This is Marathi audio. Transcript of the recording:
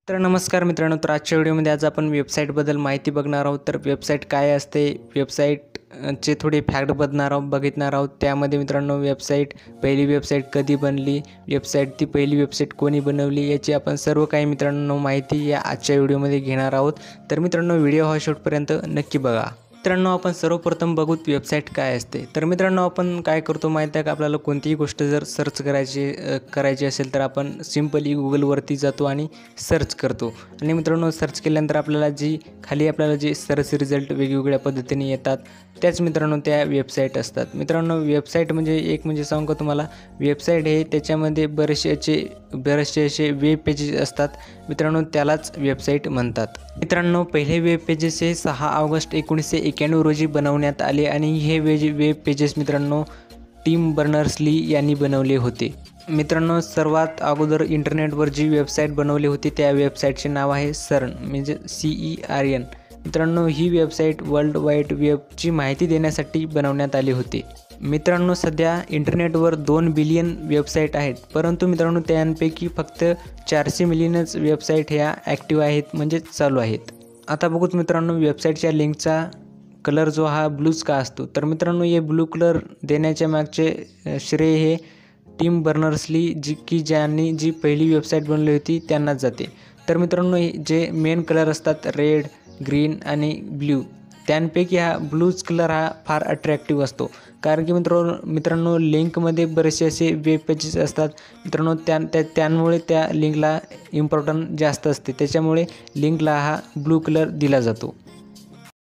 तर नमस्कार मित्रांनो, तर आजच्या व्हिडिओमध्ये आज आपण वेबसाईटबद्दल माहिती बघणार आहोत. तर वेबसाईट काय असते, वेबसाईटचे थोडे फॅक्ट बघणार आहोत. त्यामध्ये मित्रांनो पहिली वेबसाईट कधी बनली, ती पहिली वेबसाईट कोणी बनवली, याची आपण सर्व काही मित्रांनो माहिती या आजच्या व्हिडिओमध्ये घेणार आहोत. तर मित्रांनो व्हिडिओ हा शेवटपर्यंत नक्की बघा. मित्रांनो आपण सर्वप्रथम बघूत वेबसाईट काय असते. तर मित्रांनो आपण काय करतो माहिती आहे का, आपल्याला कोणतीही गोष्ट जर सर्च करायची असेल तर आपण सिम्पली गुगलवरती जातो आणि सर्च करतो. आणि मित्रांनो सर्च केल्यानंतर आपल्याला खाली सर्च रिझल्ट वेगवेगळ्या पद्धतीने येतात, त्याच मित्रांनो त्या वेबसाईट असतात. मित्रांनो वेबसाईट म्हणजे सांगू का तुम्हाला, वेबसाईट हे त्याच्यामध्ये बरेचसे असे वेब पेजेस असतात मित्रांनो, त्यालाच वेबसाईट म्हणतात. मित्रांनो पहिले वेब पेजेस हे 6 ऑगस्ट 1991 रोजी बनवण्यात आले आणि हे वेब पेजेस मित्रांनो टिम बर्नर्स-ली यांनी बनवले होते. मित्रांनो सर्वात अगोदर इंटरनेटवर जी वेबसाईट बनवली होती त्या वेबसाईटचे नाव आहे CERN म्हणजे CERN. मित्रांनो ही वेबसाईट वर्ल्ड वाईड वेबची माहिती देण्यासाठी बनवण्यात आली होती. मित्रांनो सध्या इंटरनेटवर 2 बिलियन वेबसाईट आहेत, परंतु मित्रांनो त्यांपैकी फक्त 400 मिलियनच वेबसाईट ह्या ॲक्टिव्ह आहेत म्हणजे चालू आहेत. आता बघूत मित्रांनो वेबसाईटच्या लिंकचा कलर जो हा ब्लूच का असतो. तर मित्रांनो हे ब्लू कलर देण्याच्या मागचे श्रेय हे टिम बर्नर्स-ली ज्यांनी जी पहिली वेबसाईट बनवली होती त्यांनाच जाते. तर मित्रांनो जे मेन कलर असतात रेड, ग्रीन आणि ब्ल्यू, त्यांपैकी हा ब्लूच कलर हा फार अट्रॅक्टिव्ह असतो. कारण की मित्रांनो लिंकमध्ये बरेचसे असे वेब पेजेस असतात मित्रांनो, त्यामुळे त्या लिंकला इम्पॉर्टन्स जास्त असते, त्याच्यामुळे लिंकला हा ब्लू कलर दिला जातो.